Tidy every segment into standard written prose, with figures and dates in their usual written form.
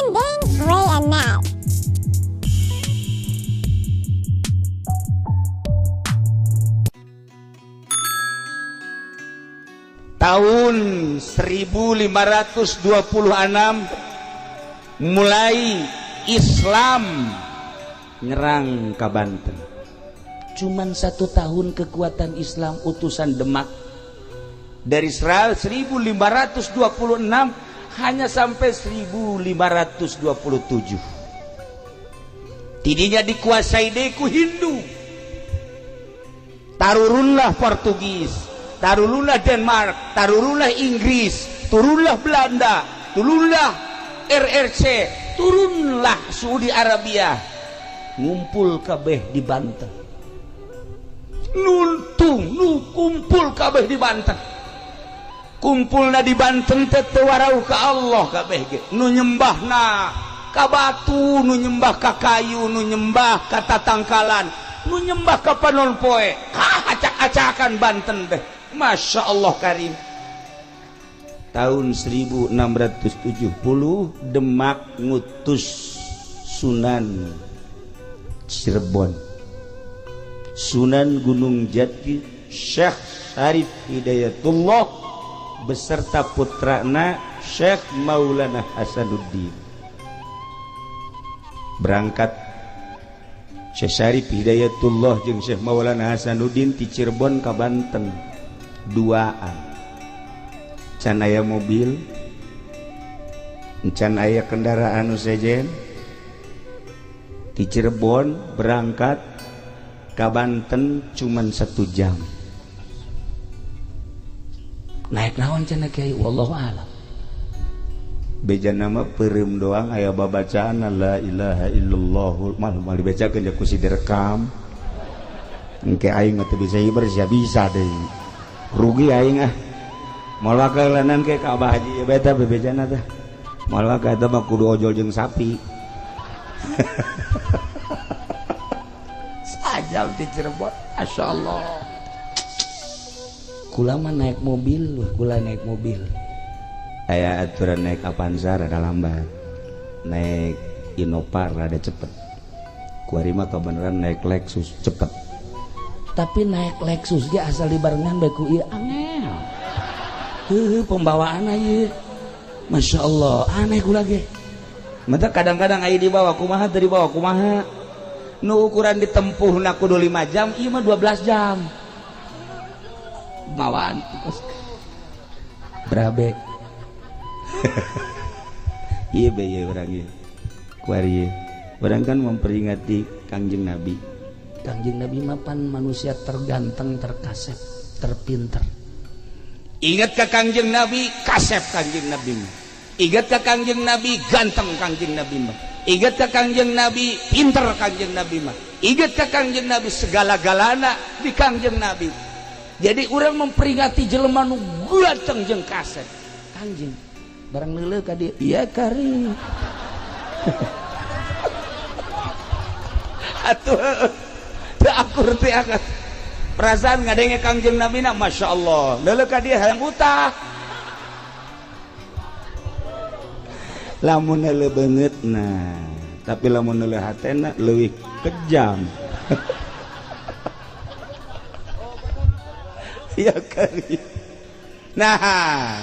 Trending Ray and Nat. Tahun 1526 mulai Islam nyerang ka Banten. Cuman 1 tahun kekuatan Islam utusan Demak dari 1526 hanya sampai 1527. Tidinya dikuasai deku Hindu. Tarurunlah Portugis, tarurunlah Denmark, tarurunlah Inggris, turunlah Belanda, turunlah RRC, turunlah Saudi Arabia, ngumpul kabeh di Banten. Kumpul kabeh di Banten. Kumpulna di Banten teu warau ka Allah kabeh ge. Nu nyembahna ka batu, nu nyembah ka kayu, nu nyembah ka tatangkalan, nu nyembah ka panon poe. Acak-acakan Banten teh. Masya Allah karim. Tahun 1670 Demak ngutus Sunan Cirebon, Sunan Gunung Jati, Syekh Syarif Hidayatullah beserta putrana Syekh Maulana Hasanuddin. Berangkat Syekh Syarif Hidayatullah jeung Syekh Maulana Hasanuddin ti Cirebon ka Banten duaan. Can aya mobil, can aya kendaraan nu sejen. Ti Cirebon berangkat ka Banten cuman 1 jam. Naik naon cenah Kiai? Wallahu a'lam. Beja nama peureum doang aya babacaan la ilaha illallah. Mal dibacakeun ku si direkam. Engke aing teu bisa hiber sia bisa deui. Rugi aing ah. Moal ka lanan ke ka Abah Haji beta bebejana teh. Moal ka eta mah kudu ojol jeung sapi. Sajam di Cirebon, masyaallah. Kula mah naik mobil, kula naik mobil. Aya aturan naik Avanza rada lambat, naik Innova rada cepet. Kuari mah kebenaran naik Lexus cepet. Tapi naik Lexus ge asal dibarengan bae ku ieu angel. Pembawaan ieu. Masya Allah, aneh kula ge. Mata kadang-kadang aya di bawah kumaha teu di bawah kumaha. Nu ukuran ditempuhna kudu 5 jam, ieu mah 12 jam. Mawaan berabe. Iya be ya orang ieu. Kuari orang kan memperingati Kangjeng Nabi. Kangjeng Nabi mapan manusia terganteng, terkasep, terpinter. Ingat ke Kangjeng Nabi, kasep Kangjeng Nabi mah. Ingat ke Kangjeng Nabi, ganteng Kangjeng Nabi mah. Ingat ke Kangjeng Nabi, pinter Kangjeng Nabi mah. Ingat ke Kangjeng Nabi, segala-galana di Kangjeng Nabi. Jadi orang memperingati jelema nu ganteng jeung kasep. Kangjeng barang leuleuh ka dieu, iya kari. Atuh teu akur teh akan. Perasaan ngadenge Kangjeng Nabi na Masya Allah. Leuleuh ka dieu hayang utah. Lamun leuleuh beungeutna, tapi lamun leuleuh hatena leuwih kejam. Ya kali. Nah,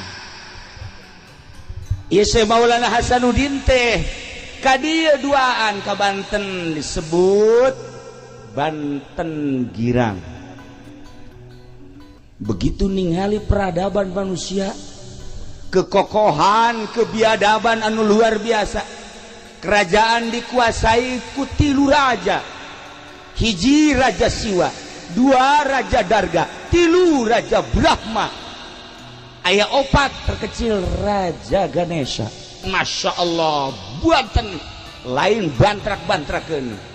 ieu Syekh Maulana Hasanuddin teh ka dieu duaan ka Banten disebut Banten Girang. Begitu ningali peradaban manusia, kekokohan, kebiadaban anu luar biasa. Kerajaan dikuasai ku 3 raja. Hiji Raja Siwa, 2 Raja Darga, 3 Raja Brahma, aya 4 terkecil Raja Ganesha. Masya Allah, buatan lain bantrak-bantrakeun.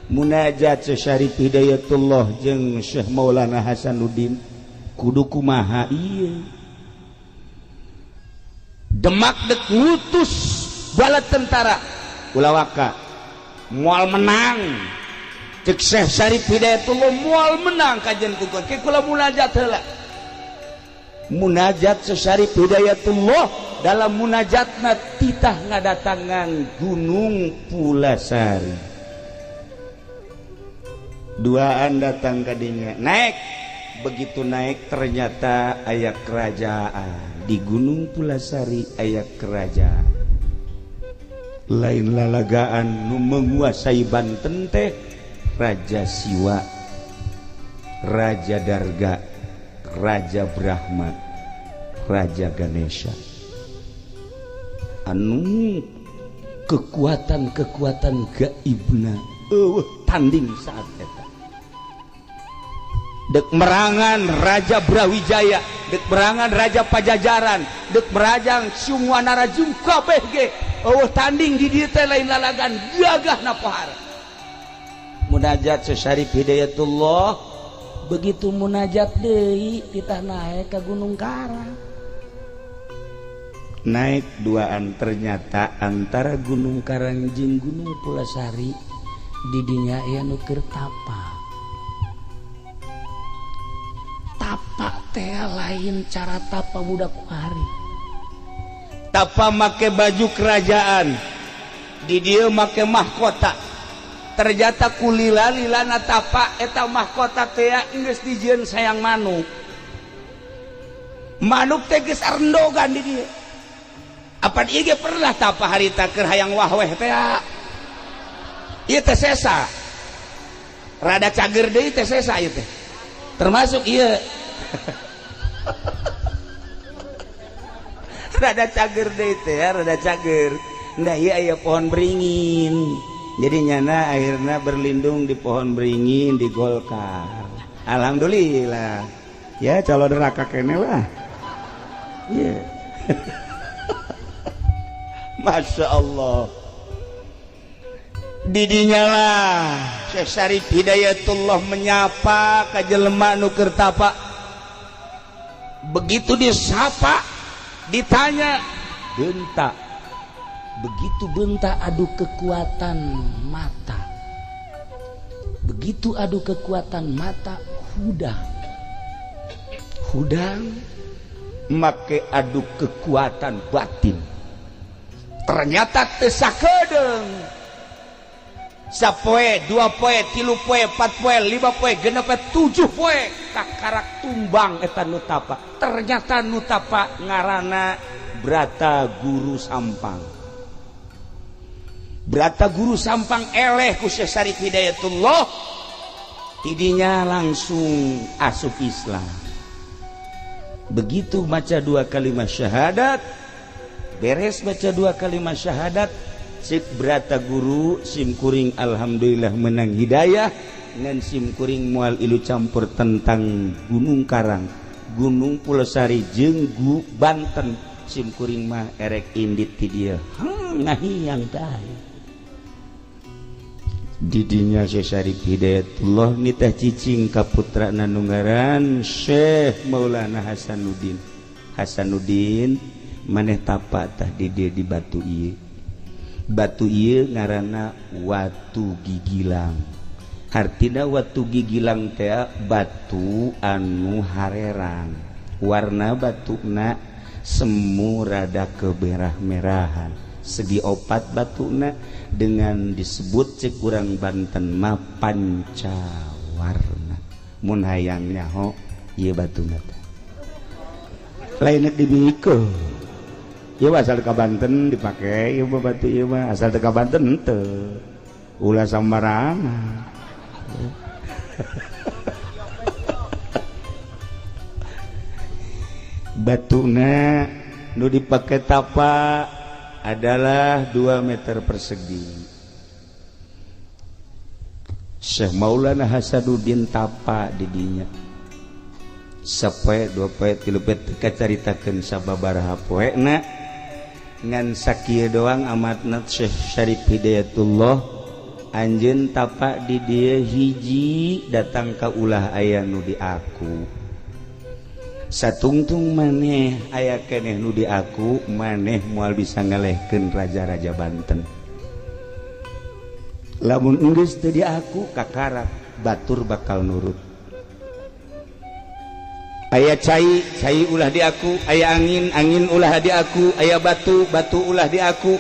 Munajat Syekh Syarif Hidayatullah jeung Syekh Maulana Hasanuddin kudu kumaha ieu. Demak dek ngutus bala tentara ulawaka moal menang. Cek Syekh Syarif Hidayatullah moal menang kajian kula munajat heula. Munajat Syekh Syarif Hidayatullah dalam munajatna titah ngadatangan Gunung Pulasari. Duaan datang ka dinya, naik. Begitu naik ternyata aya kerajaan di Gunung Pulasari, aya kerajaan. Lain lalagaan nu menguasai Banten teh Raja Siwa, Raja Darga, Raja Brahma, Raja Ganesha. Anu kekuatan-kekuatan gaibna tanding saat eta. Dek merangan Raja Brawijaya, dek merangan Raja Pajajaran, dek merangan semua narajum kabeh ge tanding di dieu teh lain lalagan gagahna pohara. Munajat Syarif Hidayatullah begitu munajat deui kita naik ke Gunung Karang. Naik duaan ternyata antara Gunung Karang jeung Gunung Pulasari di dinya aya nu keur tapa. Tapa teh lain cara tapa budak hari. Tapa make baju kerajaan, di dieu make mahkota. Ternyata kulila-lilana tapa eta mahkota teh geus dijieun sayang manuk. Manuk teh geus arendogan di dieu. Apa ieu ge pernah tapa harita keur hayang wahweh teh. Ieu teh sesa. Rada cager deui teh sesa ieu teh. Termasuk ieu. Rada cager deui teh, rada cager. Ndah ieu aya pohon beringin. Jadi nyana akhirnya berlindung di pohon beringin di Golkar. Alhamdulillah. Ya calon neraka kene lah. Ya. Masya Allah. Didinya lah Syekh Syarif Hidayatullah menyapa ka jelema nu keur tapa. Begitu disapa, ditanya, "Benta." Begitu benta adu kekuatan mata. Begitu adu kekuatan mata, hudang make adu kekuatan batin. Ternyata teu sakedeung. Sapoe, 2 poe, 3 poe, 4 poe, 5 poe, 6 poe, 7 poe kakarak tumbang eta nu tapa. Ternyata nu tapa ngaranna Brata Guru Sampang. Brata Guru Sampang eleh ku Syekh Syarif Hidayatullah, tidinya langsung asup Islam. Begitu baca 2 kalimat syahadat, beres baca 2 kalimat syahadat, cik Brata Guru simkuring alhamdulillah menang hidayah, ngan simkuring moal ilu campur tentang Gunung Karang, Gunung Pulasari jeung Banten. Simkuring mah erek indit ti dieu. Ngahiyang tah. Didinya Syekh Syarif Hidayatullah nitah cicing ka putrana nu ngaran Syekh Maulana Hasanuddin. Hasanuddin maneh tapa tah di dieu di batu ieu. Batu ieu ngaranna Watu Gigilang. Artina Watu Gigilang teh batu anu harerang. Warna batuna semu rada kemerah-merahan. Segi opat batuna dengan disebut cek urang Banten mah pancawarna. Mun hayang nyaho ieu batuna teh. Lain dibikeun. Ieu asal ka Banten dipake ieu batu ieu mah asal teu ka Banten henteu. Ulah sambarangan. Batuna nu dipake tapa adalah 2 meter persegi. Syekh Maulana Hasanuddin tapa di dinya. Sapoe 2 poe 3 poe teu kacaritakeun sababaraha poena ngan sakieu doang amatna Syekh Syarif Hidayatullah anjeun tapa di dieu hiji datang ka ulah aya nu di aku. Satungtung maneh aya keneh nu di aku, maneh moal bisa ngalehkeun raja-raja Banten. Lamun enggeus teu di aku kakarak batur bakal nurut. aya cai ulah di aku, aya angin ulah di aku, aya batu ulah di aku,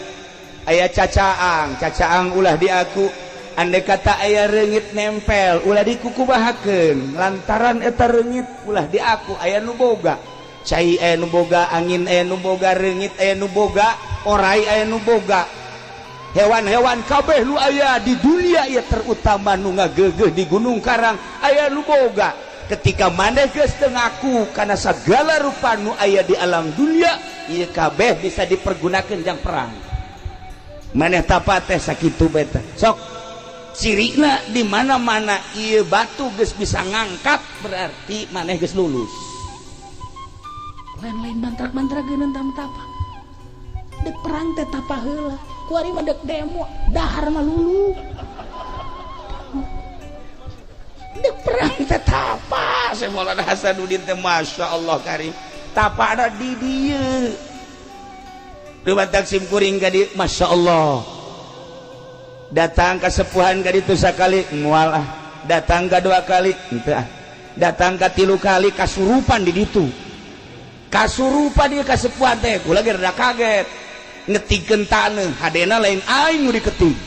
aya cacaang ulah di aku. Andai kata aya reungit nempel ulah dikukubahakeun lantaran eta reungit ulah di aku. Aya nu boga cai, aya nu boga angin, aya nu boga reungit, aya nu boga orai, aya nu boga hewan-hewan kabeh nu aya di dunia ieu terutama nu ngageugeuh di Gunung Karang aya nu boga. Ketika maneh geus teu ngaku kana sagala rupa nu aya di alam dunia ieu kabeh bisa dipergunakeun jang perang. Maneh tapat teh sakitu beta sok cirina di mana-mana ieu batu geus bisa ngangkat berarti maneh geus lulus. Lain-lain mantrak-mantrageun tam tapa. Dek perang teh tapa heula. Kuari mah dek demo, dahar mah lulu. Dek perang teh tapa. Saya Maulana Hasanuddin teh masyaallah karim. Tapa ada di dieu. Rumatak sim kuring ka dieu masyaallah. Datang ke sepuhan ka ditu sakali moal ah, datang ka 2 kali henteu ah, datang ka 3 kali kasurupan di ditu, kasurupan ieu kasepuhan teh kula ge rada kaget ngetikeun taneuh hadena lain aing nu diketik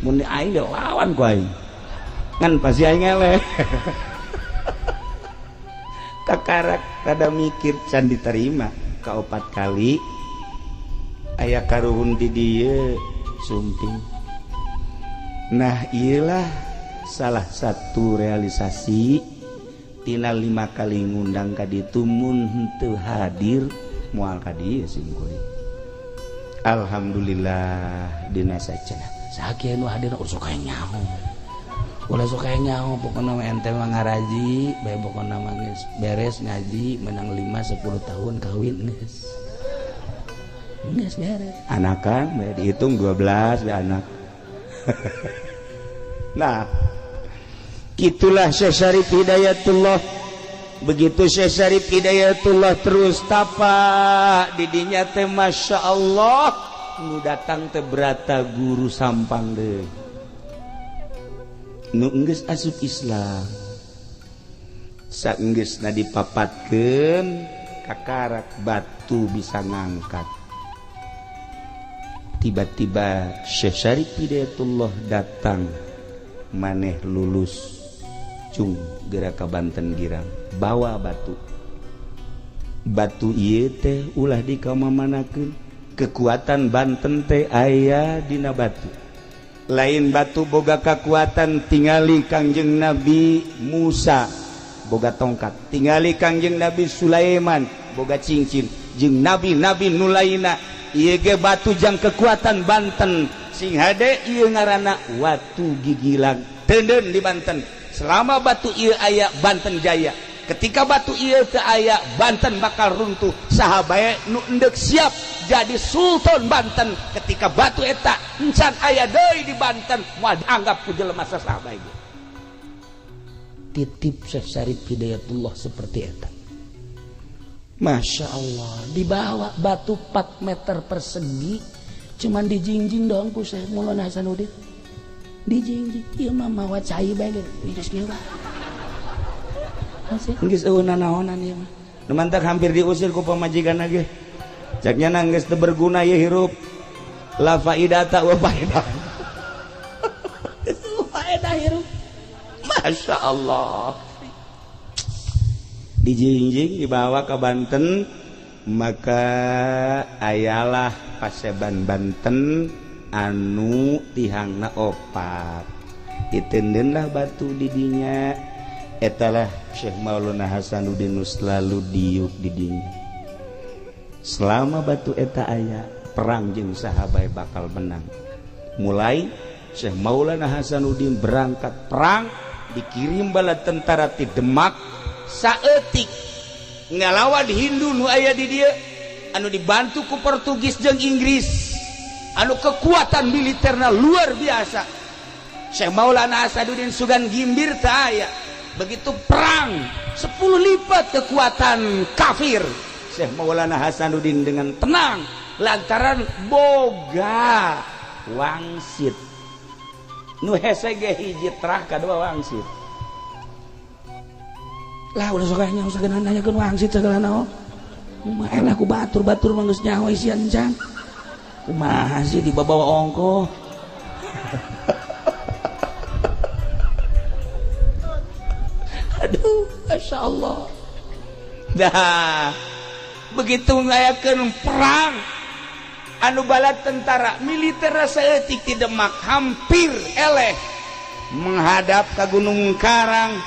mun aing ge lawan ku aing ngan pasti aing eleh kakarak rada mikir can diterima ka 4 kali aya karuhun di dieu sumping. Nah iyalah salah satu realisasi tina 5 kali ngundang ka ditu mun henteu hadir moal ka dieu sim kuring. Alhamdulillah dina sacenah sakieu nu hadir urang sok nyaho. Ulah sok nyaho pokona ente mah ngaraji bae pokona mah geus beres ngaji menang 5 10 tahun kawin geus. Geus beres. Anakan bae dihitung 12 bae anak. Nah itulah Syekh Syarif Hidayatullah. Begitu Syekh Syarif Hidayatullah terus tapa didinya teh masya Allah nu datang teh berata guru sampang deh nu enggeus asup Islam saenggeusna dipapatkeun kakarak batu bisa ngangkat. Tiba-tiba Syekh Syarif Hidayatullah datang maneh lulus cung geura ka Banten girang bawa batu ieu teh ulah dikamamanakeun kekuatan Banten teh aya dina batu lain batu boga kekuatan tingali Kangjeng Nabi Musa boga tongkat tingali Kangjeng Nabi Sulaiman boga cincin jeung nabi-nabi nu lainna ieu ge batu jang kekuatan Banten sing hade ieu ngaranna watu gigilang teuneun di Banten. Selama batu ieu aya Banten jaya. Ketika batu ieu teu aya Banten bakal runtuh. Saha bae nu endek siap jadi sultan Banten ketika batu eta encan aya deui di Banten moal dianggap ku jelema saha bae. Titip Syekh Syarif Hidayatullah seperti eta. Masya Allah dibawa batu 4 meter persegi cuman dijingjing doang ku Syekh Maulana Hasanuddin dijingjing ieu mah mawa cai bae geus kieu bah geus eueuh naonan ieu mah nu mantak hampir diusir ku pamajikanna ge cak nyana geus teu berguna ieu hirup la faidata wa faidah geus faedah hirup Masya Allah dijingjing dibawa ke Banten maka ayalah paseban Banten anu tihangna opat ditendenlah batu didinya etalah Syekh Maulana Hasanuddin selalu diuk didinya selama batu eta aya perang jeung sahabat bakal menang mulai Syekh Maulana Hasanuddin berangkat perang dikirim bala tentara ti Demak saeutik ngalawan Hindu nu aya di dieu anu dibantu ku Portugis jeung Inggris anu kekuatan militerna luar biasa. Syekh Maulana Hasanuddin Sugan Gimbir teu aya begitu perang 10 lipat kekuatan kafir Syekh Maulana Hasanuddin dengan tenang lantaran boga wangsit nu hese ge hiji trah kadua wangsit Lah udah sok nya usah geunaan nanyakeun wangsit segala naon. Kumaha aku batur mah geus nyawa isian can. Kumaha sih dibawa ongko. Aduh, Masya Allah. Dah begitu ngayakeun perang anu bala tentara militer saeutik di Demak hampir eleh menghadap ke Gunung Karang.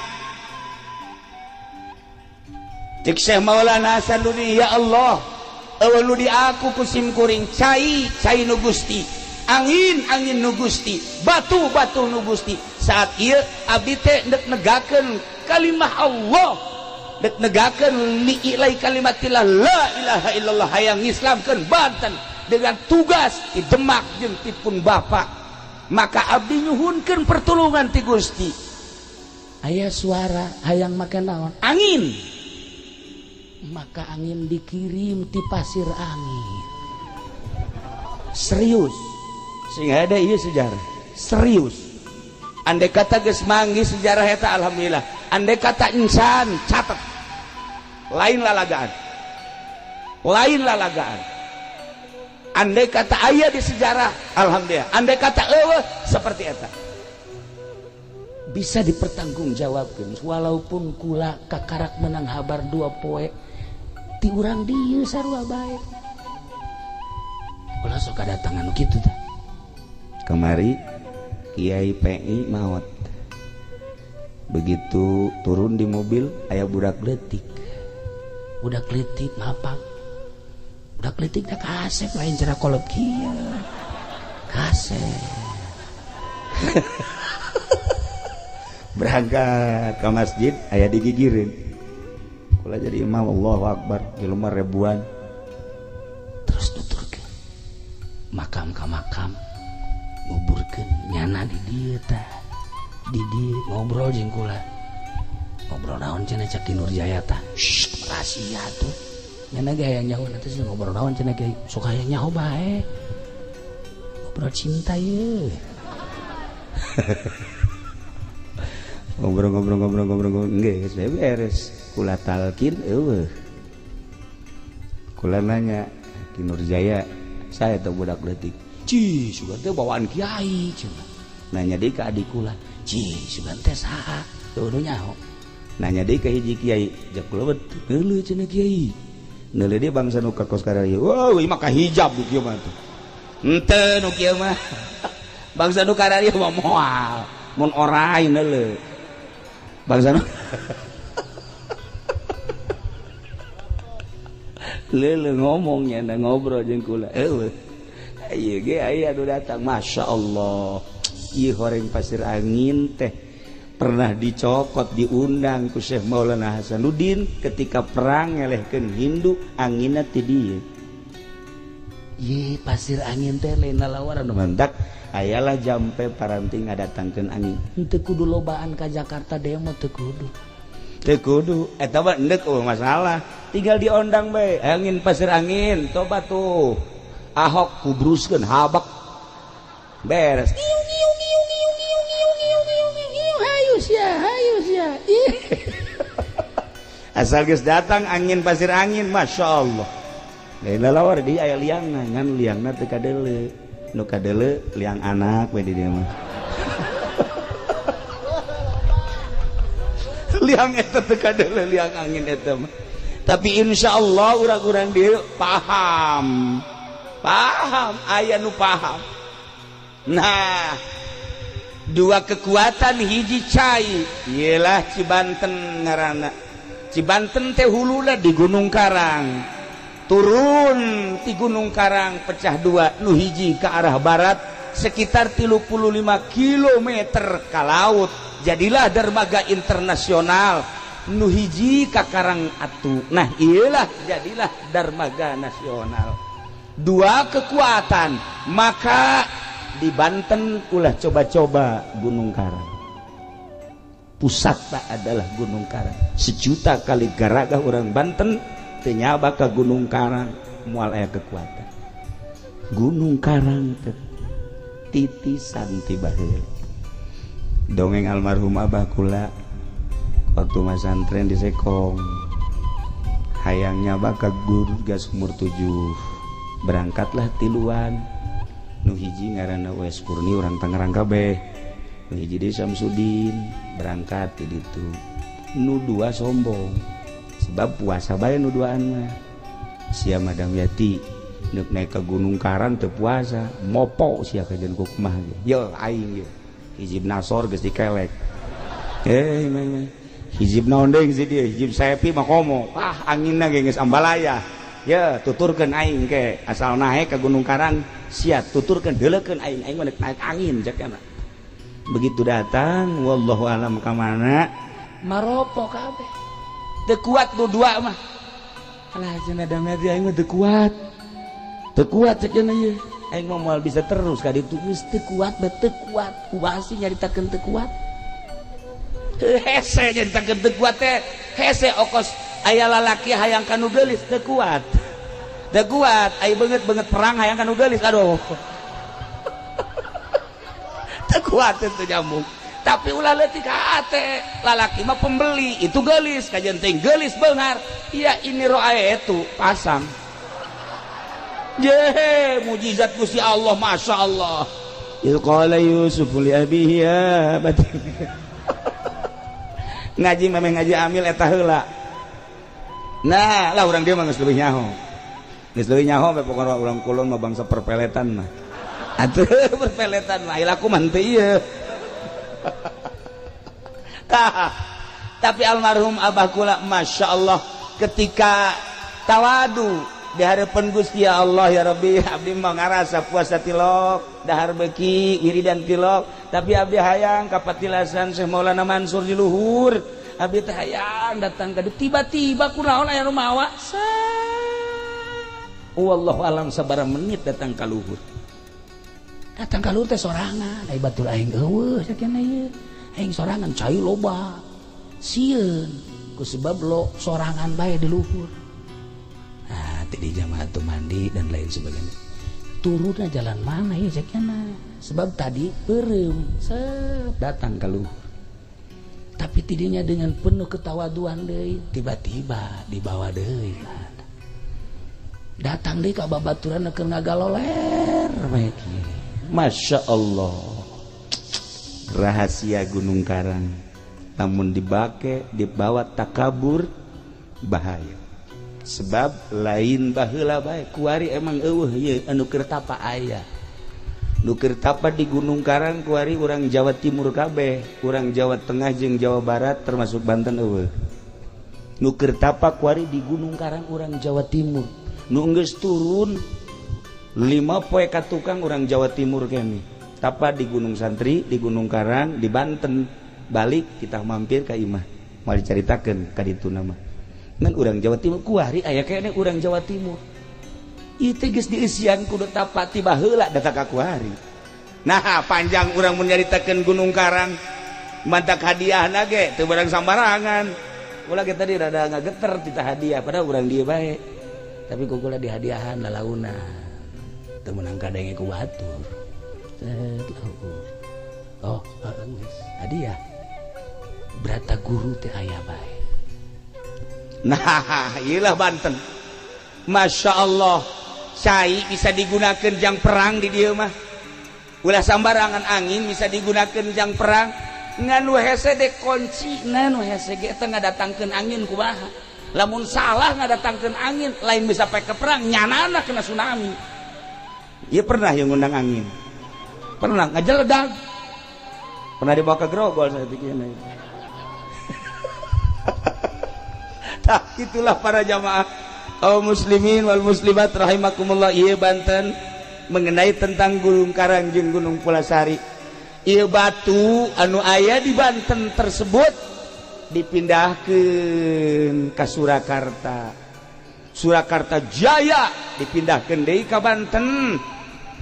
Cek Syekh Maulana Hasanuddin, ya Allah, eueuh di aku kusim kuring cai nu Gusti, angin nu Gusti, batu nu Gusti. Saat ieu abdi teh dek negakeun kalimah Allah, dek negakeun li'ilai kalimatillah la ilaha illallah hayang ngislamkeun Banten dengan tugas di Demak jeung tipun Bapak. Maka abdi nyuhunkeun pertolongan ti Gusti. Aya suara hayang make naon? Angin. Maka angin dikirim ti pasir angin. Serius. Sehingga ada ieu sejarah. Serius. Andai kata geus manggi sejarah eta alhamdulillah. Andai kata insan catat. Lain lalagaan. Andai kata aya di sejarah alhamdulillah. Andai kata eueuh seperti eta. Bisa dipertanggungjawabkeun walaupun kula kakarak menang habar 2 poe ti urang dieu sarua bae. Kula sok kadatangan kitu tah. Kemari Kiai PI maot. Begitu turun di mobil aya budak leutik. Budak leutik mapang. Budak leutik da kasep lain cenah kolot kieu. Kasep. Berangkat ke masjid aya digigirin. Kula jadi imam Allahu Akbar jelema ribuan. Terus nuturkeun makam ka makam nguburkeun nyana di dieu tah. Di dieu ngobrol jeung kula. Ngobrol naon cenah cak di Nurjaya tah. Rahasia tuh. Nyana ge hayang nyaho nanti ngobrol naon cenah ge sok hayang nyaho bae. Ngobrol cinta ye. Ngobrol nggak beres. Kula talkin eueuh. Kula nanya Ki Nurjaya, saya teh budak leutik. Ci, sugan teh bawaan kiai cenah. Nanya deui ka adik kula, "Ci, sugan teh saha?" Teu nyaho. Nanya deui ka hiji kiai, "Jak kula beuleuh cenah kiai." Neuleuh dia bangsa nu ka kos karaya. Wah, ieu mah ka hijab di kieu mah tuh. Henteu nu kieu mah. Bangsa nu karaya mah moal. Mun orai neuleuh. Bangsa nu lele ngomongnya na ngobrol jeung kula eueuh ieu ge aya anu datang Masya Allah. Ieu horeng pasir angin teh pernah dicokot diundang ku Syekh Maulana Hasanuddin ketika perang ngelehkeun Hindu anginna ti dieu. Ieu pasir angin teh lain lawan anu mantak ayalah jampe paranting ngadatangkeun angin. Henteu kudu lobaan ka Jakarta deui mah teu kudu. Teu kudu eta mah endek masalah. Tinggal diondang bae angin pasir angin coba tuh Ahok kubruskeun habak beres. Hayus ya. Asal geus datang angin pasir angin Masya Allah. Lain lalawar di aya liangna ngan liangna teu kadeuleu. Nu kadeuleu liang anak we di dieu mah. Liang eta teu kadeuleu liang angin eta mah. Tapi insya Allah urang-urang dia paham aya nu paham. Nah, 2 kekuatan hiji cai ialah Cibanten ngaranna. Cibanten teh huluna di Gunung Karang. Turun di Gunung Karang pecah 2, nu hiji ke arah barat sekitar 35 km ke laut. Jadilah dermaga internasional. Nu hiji ka Karang Atu. Nah iyalah jadilah dermaga nasional. 2 kekuatan. Maka di Banten ulah coba-coba Gunung Karang. Pusatna adalah Gunung Karang. 1 juta kali garaga orang Banten teu nyaba ka Gunung Karang moal aya kekuatan. Gunung Karang teh titisan ti baheula. Dongeng almarhum abah kula waktu masantren di Sekong hayangnya bakat guru gas umur 7 berangkatlah tiluan nu hiji ngaranna Wes Purni urang Tangerang kabeh nu hiji di Samsudin berangkat di ditu nu dua sombong sebab puasa bae nu duaan mah sia Madam Yati neuk naik ke Gunung Karang teu puasa mopo sia kajen ku kumaha ge yo aing yo hijib nasor geus dikelek hijib naon deui si dieu hijib saepi mah komo anginna ge geus ambalaya ya tuturkeun aing ke asal naik ke Gunung Karang sia tuturkeun deuleukeun aing mah naik angin jakna begitu datang wallahu alam ka mana maropo kabeh teu kuat nu dua mah alah cenah dameti aing mah teu kuat cenah ieu aing mah moal bisa terus ka ditu geus teu kuat kumaha sih nyaritakeun teu kuat hese nyaritakeun teu kuat teh hese okos aya lalaki hayang kanu geulis teu kuat aya beungeut perang hayang kanu geulis aduh teu kuat teu nyambung tapi ulah leutik ka ate lalaki mah pembeli itu geulis kajen teh geulis beungar iya ini roae itu pasang ye mujizat Gusti Allah Masya Allah qala Yusuf li abihi ya batin ngaji memang ngaji amil eta heula nah lah urang dia mah geus leuwih nyaho pokokna urang kulon mah bangsa perpeletan mah atuh perpeletan mah ilaku mah teu ieu tapi almarhum abah kula Masya Allah ketika tawadu di harapan Gusti ya Allah ya Rabbi abdi mah ngarasa puasa tilok dahar beki wiridan tilok tapi abdi hayang kapatilasan Syekh Maulana Mansur di luhur abdi teh hayang datang ka tiba-tiba kunaon aya rumawa wallahu alam sabaraha menit datang ka luhur teh sorangan ai batur aing eueuh sakieu ieu aing sorangan cai loba sieun ku sebab lo sorangan bae di luhur di jamaah tu mandi dan lain sebagainya turunnya jalan mana ya ceknya sebab tadi perem datang ke luhur tapi tidinya dengan penuh ketawaduan deui tiba-tiba dibawa deui datang deui ka babaturan keur ngagaloler bae Masya Allah rahasia Gunung Karang namun dibawa takabur bahaya sebab lain baheula bae kuari emang eueuh ieu anu keur tapa aya nu keur tapa di Gunung Karang kuari urang Jawa Timur kabeh urang Jawa Tengah jeung Jawa Barat termasuk Banten eueuh nu keur tapa kuari di Gunung Karang urang Jawa Timur nu geus turun 5 poe ka tukang urang Jawa Timur kene tapa di Gunung Santri di Gunung Karang di Banten balik kita mampir ka imah moal dicaritakeun ka ditu nama ngan urang Jawa Timur kuari aya kene urang Jawa Timur ieu teh geus dieusian kudu tapati baheula datang ka kuari nah panjang urang mun nyaritakeun Gunung Karang mantak hadiahna ge teu barang sambarangan ulah ge tadi rada ngageter tita hadiah padahal urang dieu bae tapi kukula dihadiahan lalauna teu meunang kadenge ku batur oh geus hadiah berata guru teh aya bae nah iyalah Banten Masya Allah cai bisa digunakan jang perang di dia mah ulah sambarangan angin bisa digunakan jang perang nganu hese de kunci nganu hese ge teh ngadatangkeun angin kumaha lamun salah ngadatangkeun angin lain bisa pakai ke perang nyanana kena tsunami ieu pernah yang ngundang angin pernah ngajeledag pernah dibawa ke Grogol saya pikirnya nah, itulah para jamaah kaum muslimin wal muslimat rahimakumullah ieu Banten mengenai tentang Gunung Karang jeung Gunung Pulasari ieu batu anu aya di Banten tersebut dipindahkeun ka Surakarta Jaya dipindahkeun deui ka Banten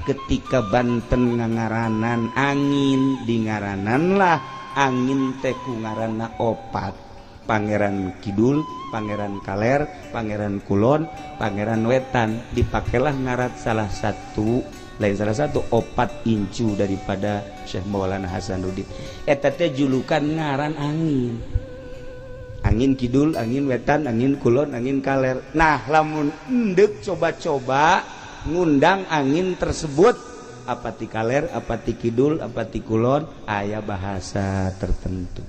ketika Banten ngangaranan angin di ngaranan lah angin teh ku ngaranna opat Pangeran Kidul, Pangeran Kaler, Pangeran Kulon, Pangeran Wetan dipakailah ngarat salah satu opat incu daripada Syekh Maulana Hasanuddin eta teh julukan ngaran angin angin kidul, angin wetan, angin kulon, angin kaler. Nah lamun endek coba-coba ngundang angin tersebut, apa ti kaler, apa ti kidul, apa ti kulon, aya bahasa tertentu.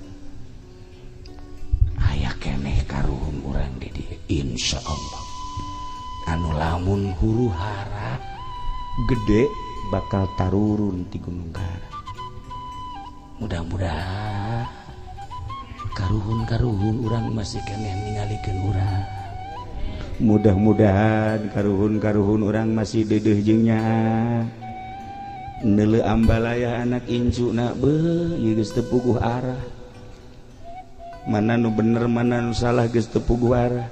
Aya keneh karuhun urang di dieu insyaallah. Anu lamun huru hara gede bakal tarurun ti Gunung Gara. Mudah-mudahan karuhun urang masih keneh ningalikeun urang. Mudah-mudahan karuhun urang masih deudeuh jeung nyaa. Neuleu ambalaya anak incuna beuh ieu geus teu puguh arah. Mana nu bener mana nu salah geus teu puguh arah.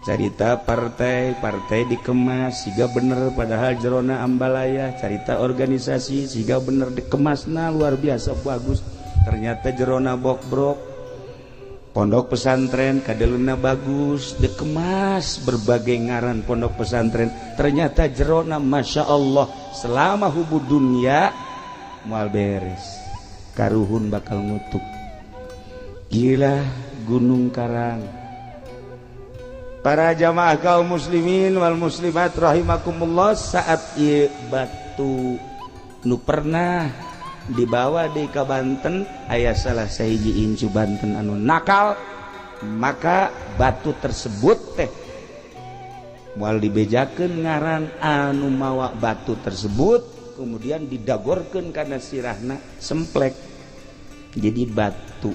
Carita partai dikemas siga bener padahal jerona ambalaya, carita organisasi siga bener dikemasna luar biasa bagus, ternyata jerona bok-brok. Pondok pesantren kadeluna bagus dikemas berbagai ngaran pondok pesantren, ternyata jerona masya Allah selama hubud dunia moal beres, karuhun bakal ngutuk. Gila Gunung Karang. Para jamaah kaum muslimin wal muslimat rahimakumullah, saat ieu batu nu pernah dibawa di ka Banten aya salah sahiji incu Banten anu nakal, maka batu tersebut teh moal dibejakeun ngaran anu mawa batu tersebut, kemudian didagorkeun kana sirahna semplek. Jadi batu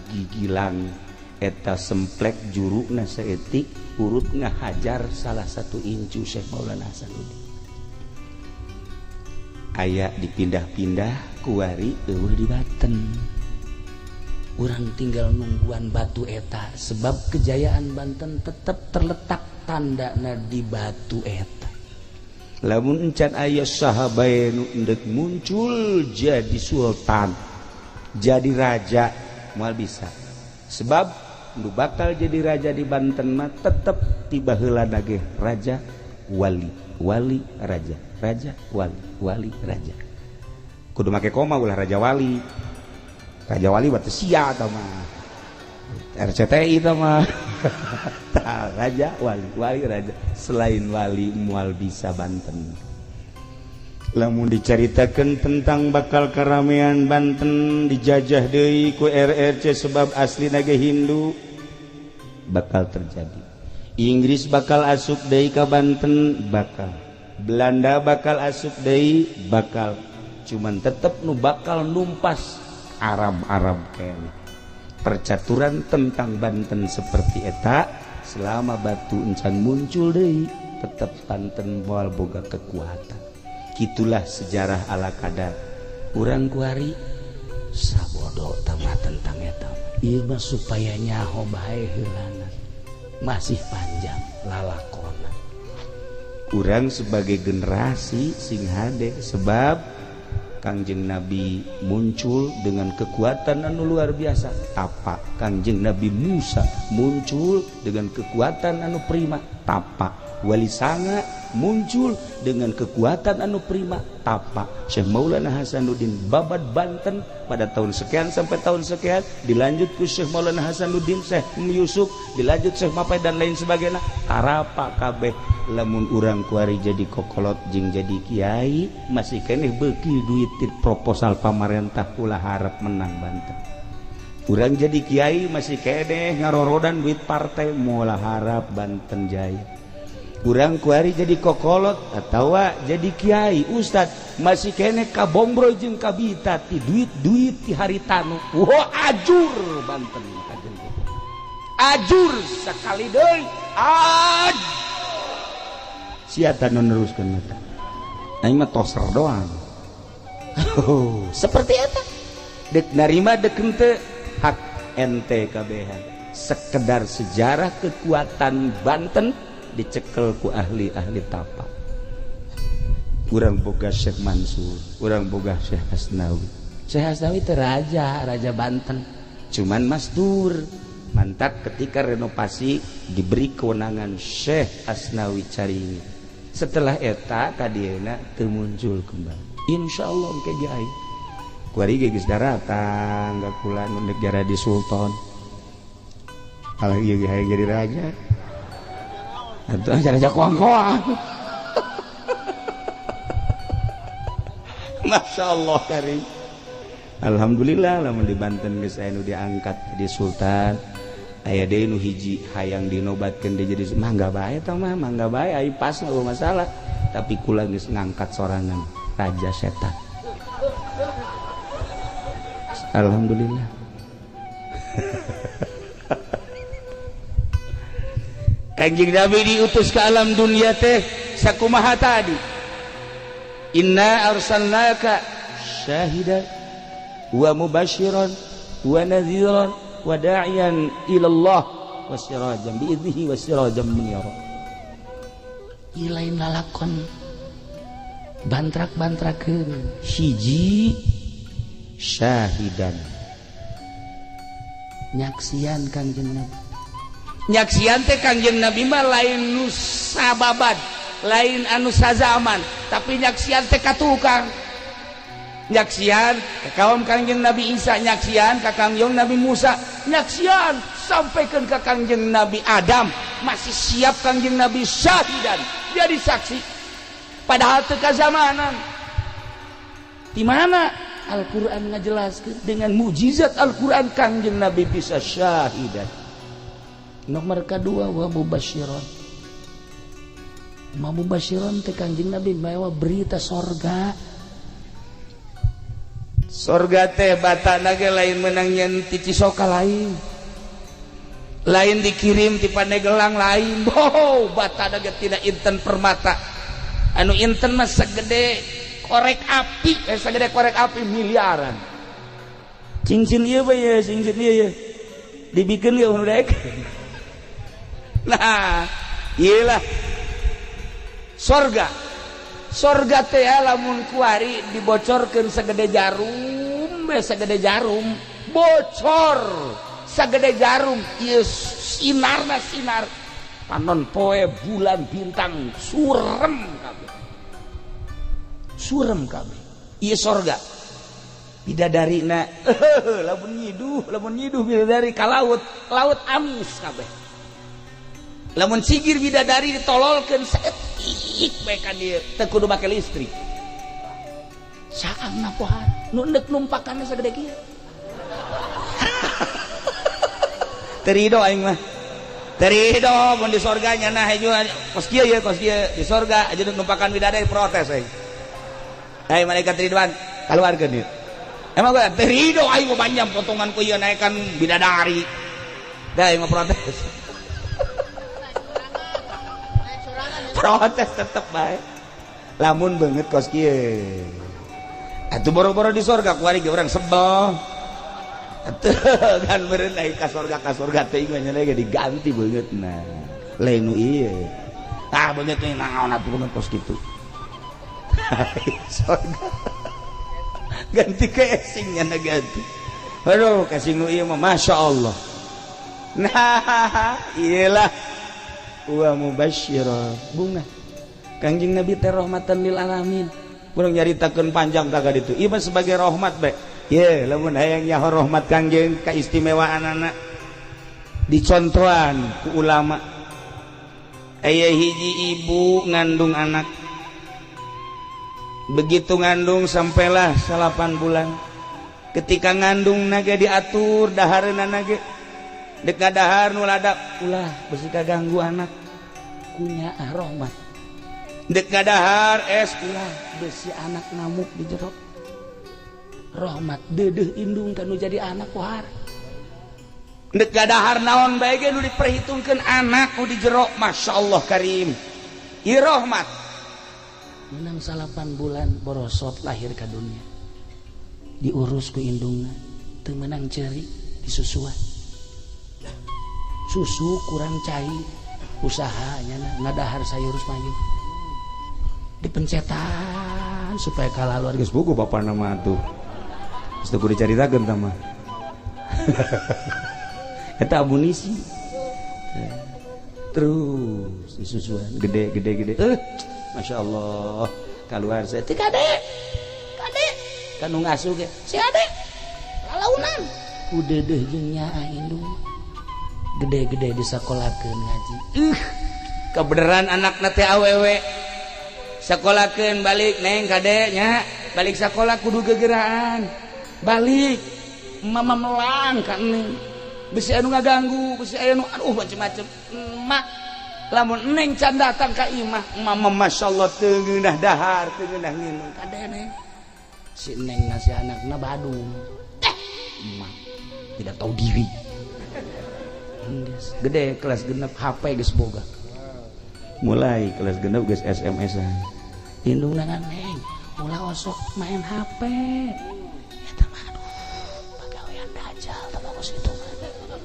gigilang eta semplek juruna saeutik urut ngahajar salah satu incu Syekh Maulana Hasanuddin. Aya dipindah-pindah kuari eueuh di Banten. Urang tinggal nungguan batu eta sebab kejayaan Banten tetap terletak tandana di batu eta. Lamun encan aya saha bae nu endek muncul jadi sultan, jadi raja moal bisa. Sebab nu bakal jadi raja di Banten mah tetep tiba heula nage raja wali raja wali raja. Kudu make koma ulah raja wali batu sia tah mah RCTI tah mah raja wali raja. Selain wali moal bisa Banten. Lamun dicaritakeun tentang bakal karamean Banten dijajah deui ku RRC sebab asli nage Hindu, bakal terjadi. Inggris bakal asup deui ka Banten, bakal. Belanda bakal asup deui, bakal. Cuman tetep nu bakal numpas Arab kene. Percaturan tentang Banten seperti eta selama batu encan muncul deui, tetep Banten moal boga kekuatan. Gitulah sejarah ala kadar. Urang kuari sabodo tamah tentang eta. Ieu mah supaya nyaho bae heulana. Masih panjang lalakona. Urang sebagai generasi sing hade sebab Kangjeng Nabi muncul dengan kekuatan anu luar biasa. Tapak Kangjeng Nabi Musa muncul dengan kekuatan anu prima. Tapak Wali Sanga muncul dengan kekuatan anu prima. Tapak Syekh Maulana Hasanuddin babat Banten pada tahun sekian sampai tahun sekian, dilanjut ke Syekh Maulana Hasanuddin, Syekh Yusuf, dilanjut Syekh Mapai dan lain sebagainya. Tarapa kabeh lamun urang kuari jadi kokolot jeung jadi kiai masih keneh beuki duit proposal pamarentah ulah harap menang Banten. Urang jadi kiai masih keneh ngarorodan duit partai moal harap Banten jaya. Urang kuari jadi kokolot atau jadi kiai ustad masih kene kabombro jeung kabita ti duit ti haritanu. Wah ajur Banten ajur sekali deui siata nu neruskeun eta aing mah toser doang. Seperti eta dek narima dek henteu hak ente kabehan. Sekedar sejarah kekuatan Banten dicekel ku ahli-ahli tapak. Urang boga Syekh Mansur, urang boga Syekh Hasnawi. Syekh Hasnawi itu raja Banten. Cuman masdur. Mantap ketika renovasi diberi kewenangan Syekh Hasnawi Caringi. Setelah eta kadieuna teu muncul kembali. Insyaallah engke jai. kuari ge geus daratang ka kula nu negara di sultan apalagi hayang jadi raja atuh raja koang-koang. Masya Allah karim. Alhamdulillah lamun di Banten geus aya nu diangkat jadi sultan, aya deui nu hiji hayang dinobatkeun dia jadi mangga bae tah mah, mangga bae ai pas eueuh masalah. Tapi kula geus ngangkat sorangan raja setan. Alhamdulillah. Kanjeng Nabi diutus ke alam dunia teh sakumaha tadi? Inna arsalnaka syahidan wa mubasyiran wa nadhiran wa da'iyan ila Allah wa sirajan bi idnihi wa sirajan munira. Ilain lalakon bantrak-bantrakeun hiji syahidan nyaksian Kanjeng Nabi. Nyaksian teh Kanjeng Nabi mah lain nu sababad, lain anu sazaman, tapi nyaksian teh katukang. Nyaksian ka kaum Kanjeng Nabi Isa, nyaksian ka Kanjeng Nabi Musa, nyaksian sampaikan ke Kanjeng Nabi Adam, masih siap Kanjeng Nabi syahidan jadi saksi. Padahal teu kazamanan. Di mana Al-Qur'an ngajelaskeun dengan mukjizat Al-Qur'an Kanjeng Nabi bisa syahidan. Nomor kedua wa mubasyiran. Mubasyiran teh Kanjeng Nabi bawa berita sorga. Sorga teh batana ge lain meunang nyen ti Cisoka lain. Lain dikirim ti Pandeglang lain. Boh, batana ge tina inten permata. Anu inten mah sagede korek api, sagede korek api miliaran. Cincin ieu bae ya, cincin ieu ya. Dibikeun ge anu daek. Nah, iyalah sorga. Sorga teh lamun kuari dibocorkeun sagede jarum, sagede jarum, bocor sagede jarum. Ieu sinarna sinar panon poe bulan bintang surem kabeh. Surem kabeh. Ieu sorga. Bidadarina lamun nyiduh bidadari ka laut, laut amis kabeh. Lamun sigir bidadari ditololkeun saeutik bae ka dieu teu kudu make listrik. Saangna pohar nu endek numpakanna sagede kieu. Terido aing mah. Terido mun di sorga nya nah hiju kos kieu ye kos kieu di sorga aja numpakan bidadari protes aing. Hai malaikat Ridwan kaluarkeun dieu. Emang gua terido aing mah panjang potongan ku ieu naekan bidadari. Da aing mah protes. Protes tetep bae. Lamun banget kos kieu. Atuh boro-boro di sorga kuari ge urang sebel. Atuh kan meureun ai ka sorga teh ieu nya ge diganti beungeutna. Lain nu ieu. Tah beungeut teh naon atuh beungeut kos kitu. Sorga. Ganti casing nya ganti. Aduh casing nu ieu mah masyaallah. Nah, iyalah wa mubasyiran bunga Kanjeng Nabi teh rahmatan lil alamin. Urang nyaritakeun panjang taga ditu ieu mah sebagai rahmat bae ye lamun hayang nyaho rahmat Kanjeng kaistimewaanana dicontohan ku ulama. Aya hiji ibu ngandung anak, begitu ngandung sampailah 8 bulan. Ketika ngandung nage diatur dahareunna nage dek ngadahar nu ladap ulah besi kaganggu anak kunya rahmat. Dek ngadahar es ulah besi anak ngamuk di jero rahmat deudeuh indung kanu jadi anak pohar. Dek ngadahar naon bae ge nu diperhitungkeun anak nu di jero masyaallah karim. Ieu rahmat. Menang 8 bulan borosot lahir ke dunia. Diurus ku indungna teu meunang ceuri disusuan. Susu kurang cai usahanya ngadahar sayur mayu dipencetan supaya kalaluar geus buku bapak nama tuh geus teu kudu dicaritakeun tah mah eta amunisi terus disusuan gede masya Allah keluar saya teh kade kan nu ngasuh ge si ade lalaunan udah deh jeung nya indung gede-gede disakolakeun ngaji kebeneran anakna teh awewe sakolakeun balik neng kade nya balik sakola kudu gegeraan balik mama melang kan neng bisi anu ngaganggu bisi anu aduh macem-macem mak lamun neng can datang ka imah mama masyaallah teu ngeunah dahar teu ngeunah nginung kade neng si neng nasi anakna Badung emak tidak tahu diri gede kelas genep HP geus boga mulai kelas genep geus SMS-an indung nangan neng ulah osok main HP eta mah aduh pagawean dajal tah bagus itu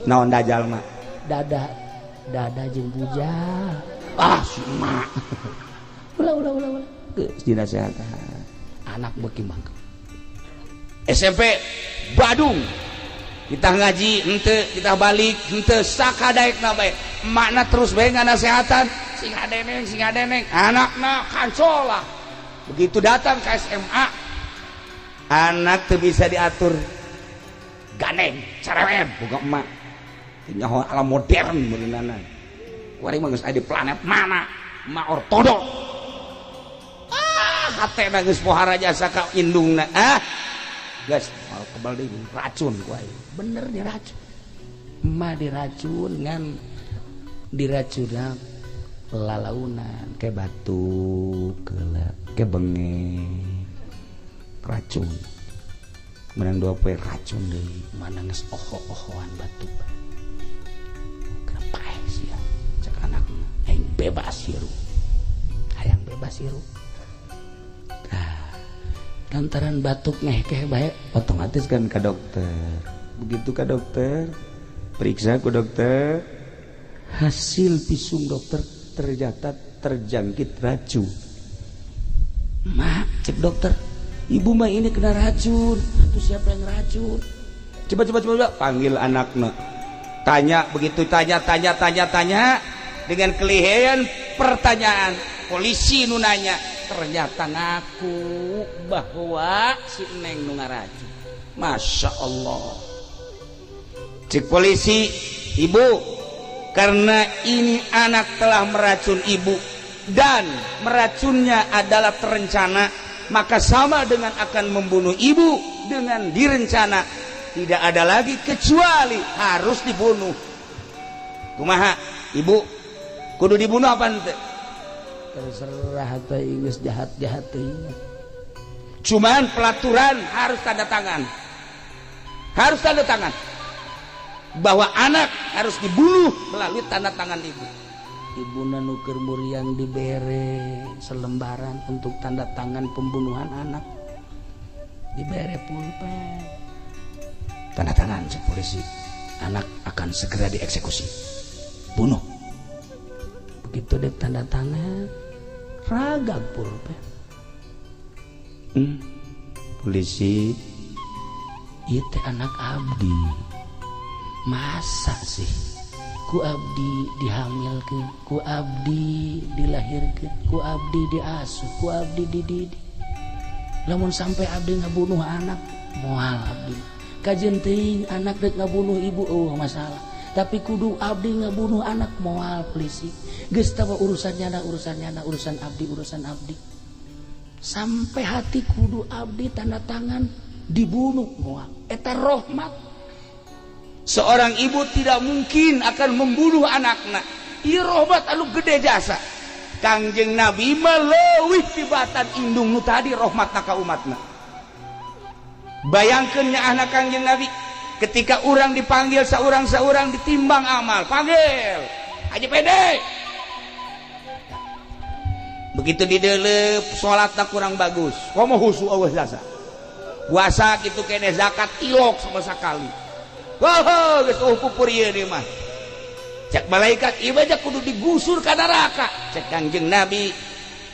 naon dajal mah dada jeung bujal si emak ulah geus dinasehatkan anak beuki mangga SMP Badung kita ngaji henteu kita balik henteu sakadaekna bae emakna terus bae nganasehatan sing adeneng anakna kancolah begitu datang ke SMA anak teu bisa diatur ganeng cerewet boga emak nyaho ala modern beunana kuari mah geus aya di planet mana emak ortodok hatena geus pohara jasa ka indungna geus kebal deui racun kuari bener diracun emak diracun ngan diracuna lalaunan ke batu ke bengek racun menang dua poe racun deui mana geus oho-ohoan batu kepae sia cek anakna aing bebas hirup hayang bebas hirup lantaran batuk ngehkeh bae otomatis kan ke dokter begitu ke dokter periksa ku dokter hasil visum dokter ternyata terjangkit racun mak cek dokter ibu mah ini kena racun itu siapa yang racun coba panggil anaknya tanya begitu tanya dengan kelihayan pertanyaan polisi nunanya ternyata ngaku bahwa si neng nu ngaracun Masya Allah cek polisi ibu karena ini anak telah meracun ibu dan meracunnya adalah terencana maka sama dengan akan membunuh ibu dengan direncana tidak ada lagi kecuali harus dibunuh kumaha ibu kudu dibunuh apa ente terserah teh geus jahat-jahat teh cuman pelaturan harus tanda tangan bahwa anak harus dibunuh melalui tanda tangan ibu ibuna nu keur muriang dibere selembaran untuk tanda tangan pembunuhan anak dibere pulpen tanda tangan cek polisi anak akan segera dieksekusi bunuh begitu dek tanda tangan ragag pulpen polisi ieu teh anak abdi masa sih ku abdi dihamilkeun ku abdi dilahirkeun ku abdi diasuh ku abdi dididik lamun sampai abdi ngabunuh anak moal abdi kajeun teuing anak dek ngabunuh ibu masalah tapi kudu abdi ngabunuh anak moal polisi geus tah urusan abdi sampai hati kudu abdi tanda tangan dibunuh moal eta rahmat seorang ibu tidak mungkin akan membunuh anaknya ieu rahmat anu gede jasa Kangjeng Nabi mah leuwih tibatan indung nu tadi rahmatna ka umatna bayangkeun nya anak Kangjeng Nabi ketika orang dipanggil saurang-saurang ditimbang amal panggil Haji Pede begitu dideuleup salatna kurang bagus komo husu eueuh jasa puasa kitu keneh zakat ilok sama sakali wah geus pupur ieu deui mah cek malaikat ieu bae kudu digusur ka neraka cek Kangjeng Nabi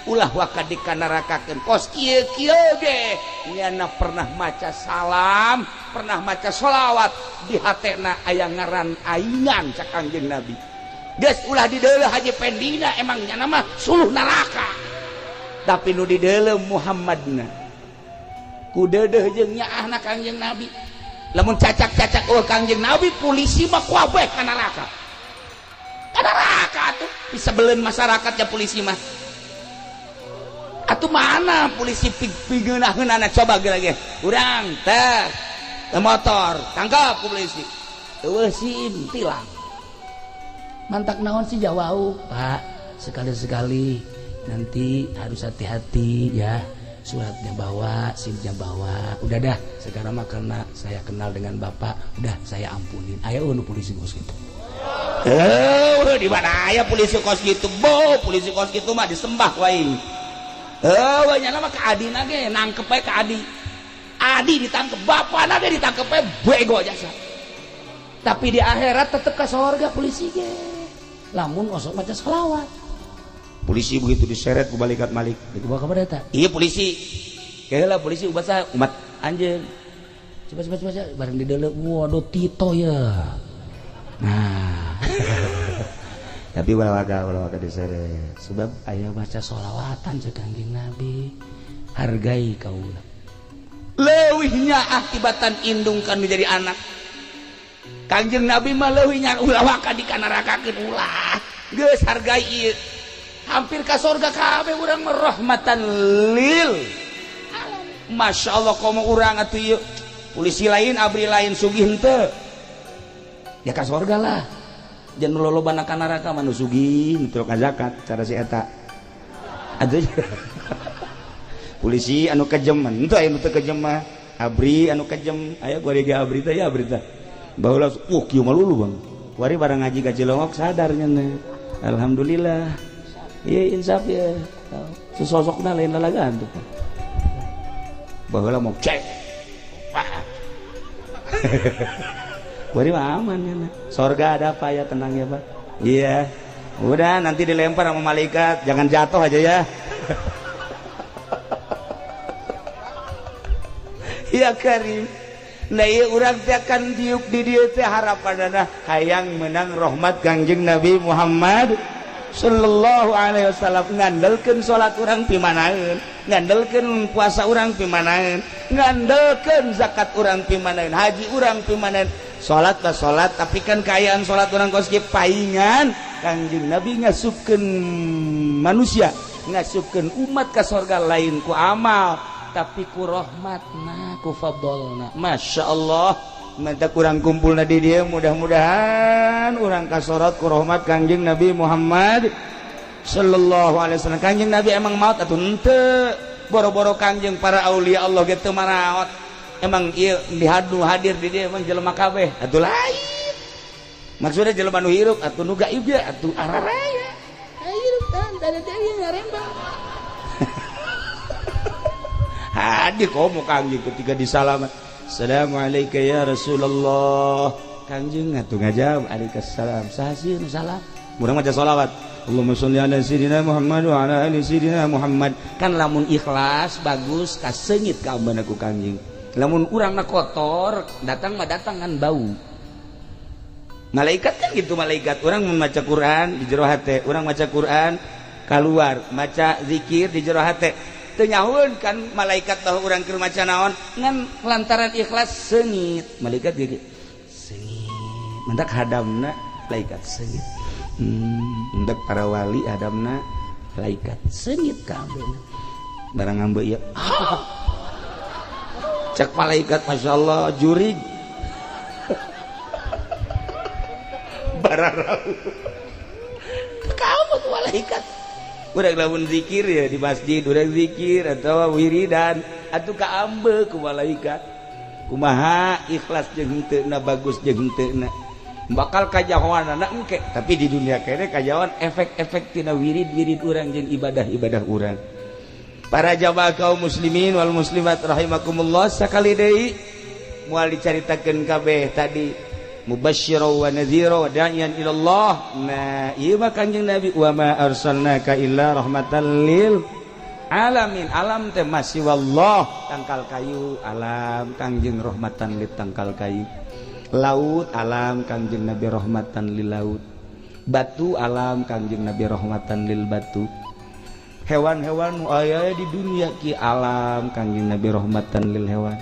ulah wakad di nerakakeun kos kieu-kieu ge nyana pernah maca salam pernah maca sholawat di hatena aya ngaran aingan cek Kangjeng Nabi geus ulah dideuleuh Haji Pendina emang nyana mah suluh neraka tapi nu dideuleuh Muhammadna kudedeh jeung nyaahna Kangjeng Nabi lamun cacak-cacak Kangjeng Nabi polisi mah kuabeh ka neraka atuh bisa belen masyarakatnya polisi mah atuh mana polisi pigeunaheunana coba lagi urang teh motor tangkap polisi eueuh SIM tilang mantak naon sih jawau Pak sekali-sekali nanti harus hati-hati ya suratnya bawa SIM-nya bawa udah dah sekarang mah karena saya kenal dengan Bapak udah saya ampunin ayo nu polisi kos gitu di mana aya polisi kos gitu polisi kos gitu mah disembah wae nyana mah ka adina ge nangkep we ka adi ditangkep bapana ge ditangkep we bego jasa tapi di akhirat tetep ka surga polisi ge lamun osok maca selawat polisi begitu diseret ku balikat malik itu bakal pada eta iya polisi kayak polisi umat anjeun coba bareng di dalam waduh Tito ya nah tapi walawaga diseret sebab aya baca sholawatan cek Kangjeng Nabi hargai kaula leuwihnya akibatan indungkan menjadi anak Kangjeng Nabi mah leuwihnya ulah waka dikanarakakeun ulah geus hargai ieu hampir ka surga kabeh urang rahmatan lil Masya Allah komo urang atuh ieu polisi lain abri lain sugih henteu ya ka surga lah jangan lolobana ka neraka manu sugih teu ka zakat cara si eta atuh polisi anu kejem henteu aya nu teu kejem mah abri anu kejem aya gorege abri teh ya abri teh baheula kieu mah lulu Bang wari barang ngaji ka Cilongok sadar nyeuna alhamdulillah iya insaf ya sesosokna lain lalagaan tuh baheula mau cek wari mah aman ya surga ada apa ya tenang ya Pak iya udah nanti dilempar sama malaikat jangan jatuh aja ya iya Karim nah iya urang teh akan diuk di dieu teh harapanana hayang menang rahmat Kangjeng Nabi Muhammad sallallahu alaihi wasallam ngandelkeun salat urang pimanaeun ngandelkeun puasa urang pimanaeun ngandelkeun zakat urang pimanaeun haji urang pimanaeun salat lah salat tapi kan kaayaan salat urang kos ge paingan Kangjeng Nabi ngasupkeun manusia ngasupkeun umat ka surga lain ku amal tapi ku rahmatna ku fadlna masyaallah mata kurang kumpulna di dia mudah-mudahan urang kasorot ku rahmat Kangjeng Nabi Muhammad sallallahu alaihi wasallam Kangjeng Nabi emang maot atuh henteu boro-boro Kangjeng para aulia Allah ge teu maraot emang ieu dihadu hadir di dia emang jelema kabeh atuh lain maksudna jelema nu hirup atuh nu gaib ge atuh araraya hirup tan tadi deui ngarembang hadir komo Kangjeng ketika disalamat Assalamualaikum ya Rasulullah Kangjeng atuh ngajawab Waalaikumsalam sahasieun salam urang maca sholawat Allahumma sholli ala sayyidina Muhammad wa ala ali sayyidina Muhammad kan lamun ikhlas bagus kaseungit ka ambeuna ku Kangjeng lamun urangna kotor datang mah datang kan bau malaikat kan gitu malaikat urang membaca Quran di jero hate urang maca Quran keluar maca zikir di jero hate tenyahuan kan malaikat tahu orang keur maca naon ngan lantaran ikhlas seungit malaikat gege seungit mendak hadamna malaikat seungit mendak para wali hadamna malaikat seungit kabeh barang ngambeu ieu cek malaikat masyaallah jurig bararau kamu tuh malaikat urang lamun zikir ya di masjid urang zikir atau wiridan atuh kaambe ku malaikat kumaha ikhlas jeung henteu bagus jeung henteu bakal kajahoanana engke tapi di dunia kene kajawan efek-efek tina wirid-wirid urang jeung ibadah-ibadah urang para jamaah kaum muslimin wal muslimat rahimakumullah sakali deui moal dicaritakeun kabeh tadi mubasysyiran wa nadhira wa da'iyan ila Allah. Nah, ieu mah Kanjeng Nabi wa ma arsalnaka illa rahmatan lil alamin. Alam teh masih wallah tangkal kayu alam Kanjeng rahmatan lil tangkal kayu. Laut alam Kanjeng Nabi rahmatan lil laut. Batu alam Kanjeng Nabi rahmatan lil batu. hewan-hewan nu aya di dunia ki alam Kangjeng Nabi rahmatan lil hewan.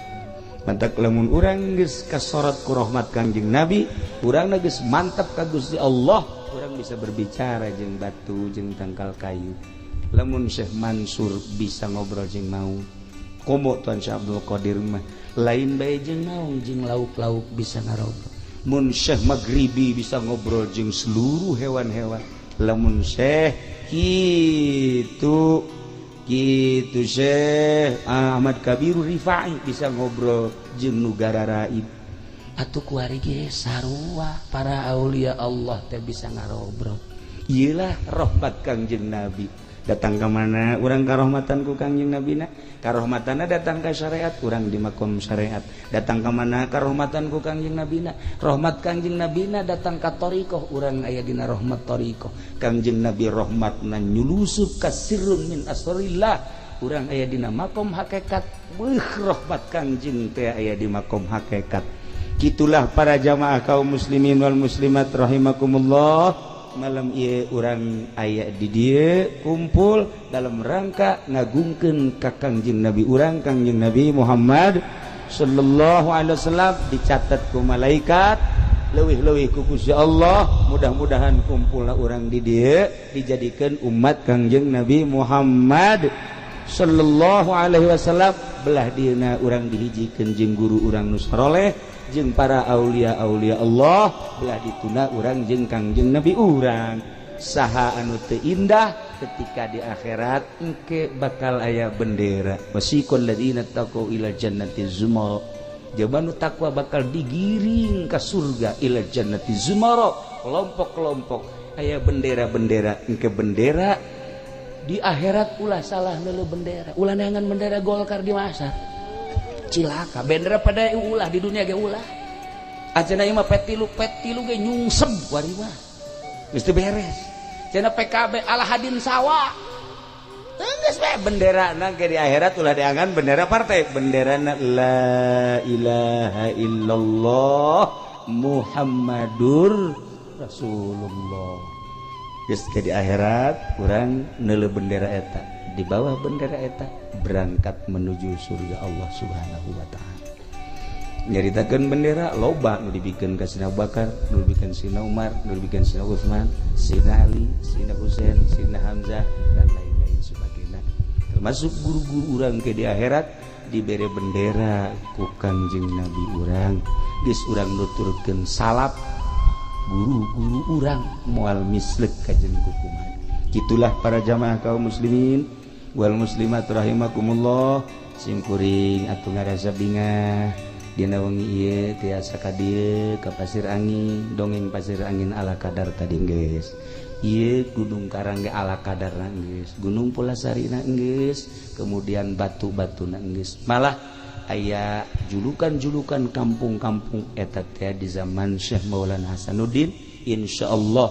Mantap lamun urang geus kasorot ku rahmat Kangjeng Nabi, urang geus mantap ka Gusti Allah, urang bisa berbicara jeung batu jeung tangkal kayu. Lamun Syekh Mansur bisa ngobrol jeung mau, komo tuan Syekh Abdul Qadir mah lain bae jeung naon jeung lauk-lauk bisa ngarobrol. Mun Syekh Maghribi bisa ngobrol jeung seluruh hewan-hewan. Lamun Syekh gitu Syekh Ahmad Kabiru Rifai bisa ngobrol jeung nu gararaib. Atuh kuari ge sarua para aulia Allah teh bisa ngarobrol. Iyalah rahmat Kangjeng Nabi. Datang ke mana urang karahmatan ku Kangjeng Nabina, karahmatanna datang ke syariat, urang di makom syariat. Datang ke mana karahmatan ku Kangjeng Nabina, rahmat Kangjeng Nabina datang ka thariqah, urang aya dina rahmat thariqah. Kangjeng Nabi rahmatna nyulusup ka sirrun min asrillah, urang aya dina makom hakikat. Rahmat Kangjeng teh aya di makom hakikat. Kitulah para jamaah kaum muslimin wal muslimat rahimakumullah. Malam ieu urang aya di dieu kumpul dalam rangka ngagungkeun ka Kangjeng Nabi urang Kangjeng Nabi Muhammad sallallahu alaihi wasallam, dicatat ku malaikat leuwih-leuwih ku Gusti Allah. Mudah-mudahan kumpulna urang di dieu dijadikeun umat Kangjeng Nabi Muhammad sallallahu alaihi wasallam. Belah dieuna urang dihijikeun jeung guru urang nu saleh jeung para aulia-aulia Allah, belah dituna urang jeung Kangjeng Nabi urang. Saha anu teu indah ketika di akhirat engke bakal aya bendera wasiqal ladzina taqau ila jannati zumara. Jaman nu takwa bakal digiring ka surga ila jannati zumara, kelompok-kelompok aya bendera-bendera. Engke bendera di akhirat ulah salah neuleuh bendera, ulah neangan bendera Golkar di masa cilaka. Bendera pada ulah di dunia ge ulah. Ajeuna ieu mah petilu ge nyungsem wari mah. Geus teu beres. Cenah PKB Alahadin Sawa. Geus bae benderana ge di akhirat ulah diangan bendera partai. Benderana la ilaha illallah Muhammadur Rasulullah. Geus ke di akhirat urang neuleuh bendera eta. Di bawah bendera eta berangkat menuju surga Allah Subhanahu wa taala. Nyaritakeun bendera loba nu dibikeun ka Sina Abu Bakar, nu dibikeun Sina Umar, nu dibikeun Sina Utsman, Sina Ali, Sina Husain, Sina Hamzah dan lain-lain sebagainya. Termasuk guru-guru urang ke di akhirat dibere bendera ku Kangjeng Nabi urang. Geus urang nuturkeun salap guru-guru urang moal mislek ka jeung kumaha. Kitulah para jamaah kaum muslimin wal muslimat rahimakumullah. Simkuring atuh ngarasa bingah dina wengi ieu tiasa ka dieu ka pasir angin, dongeng pasir angin ala kadar tadi geus. Ieu Gunung Karang ge ala kadarna geus, Gunung Pulasarina geus, kemudian batu-batuna geus. Malah aya julukan-julukan kampung-kampung eta teh di zaman Syekh Maulana Hasanuddin. Insyaallah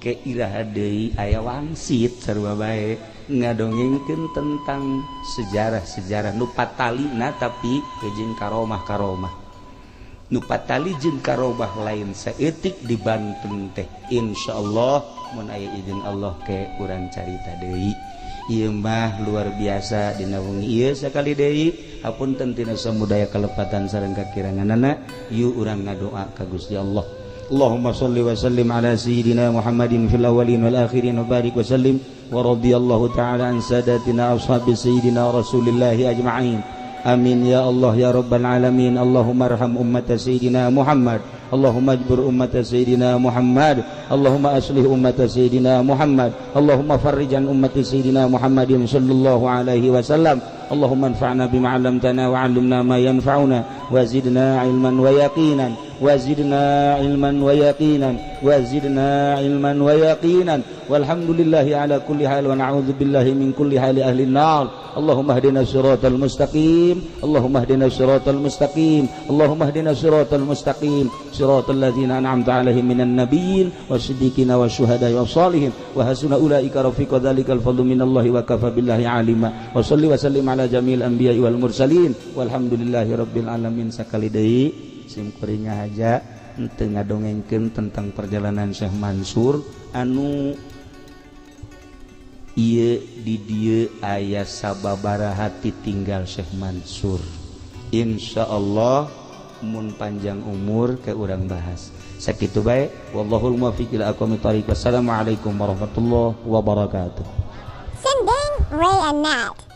keiraha deui aya wangsit sarua bae ngadongengkeun tentang sejarah-sejarah nu patalina tapi jeung karomah-karomah. Nu patali jeung karomah lain saeutik di Banten teh. Insyaallah mun aya izin Allah ke urang carita deui. Ieu mah luar biasa dina wengi ieu sakali deui. Hapunten tina samudaya kalepatan sareng kakiranganana, ieu urang ngadoa ka Gusti Allah. Allahumma salli wa sallim ala sayyidina Muhammadin fil awwalin wal akhirin wa barik wa sallim wa radiyallahu ta'ala an sadatina ashabi sayyidina Rasulillahi ajma'in. Amin ya Allah ya rabbal alamin. Allahumma arham ummata sayyidina Muhammad, Allahumma ajbur ummata sayyidina Muhammad, Allahumma aslih ummata sayyidina Muhammad, Allahumma farrijan ummati sayyidina Muhammadin sallallahu alaihi wasallam. Allahumma anfa'na bima 'allamtana wa 'allimna ma yanfa'una wa zidna 'ilman wa yaqinan wa zidna 'ilman wa yaqinan wa zidna 'ilman wa yaqinan walhamdulillahi ala kulli hal wa na'udzu billahi min kulli hali ahli an-nar. Allahumma hdina siratal mustaqim, Allahumma hdina siratal mustaqim, Allahumma hdina siratal mustaqim, siratal ladzina an'amta 'alaihim minan nabiyyin wasiddiqina wasyuhada'i wassalihin wa hasuna ulaika rafiqa dzalikal fadlu minallahi wa kafa billahi 'alima. Wa shalli wa sallim ala jamil anbiya'i wal mursalin walhamdulillahi rabbil alamin. Sakali deui simkuring haja henteu ngadongengkeun tentang perjalanan Syekh Mansur anu ieu di dieu aya sababaraha hati tinggal Syekh Mansur. Insyaallah mun panjang umur ke urang bahas. Sakitu bae, wallahul muwaffiq ila aqwamit thoriq. Wassalamualaikum warahmatullahi wabarakatuh. Sending Ray and Nat.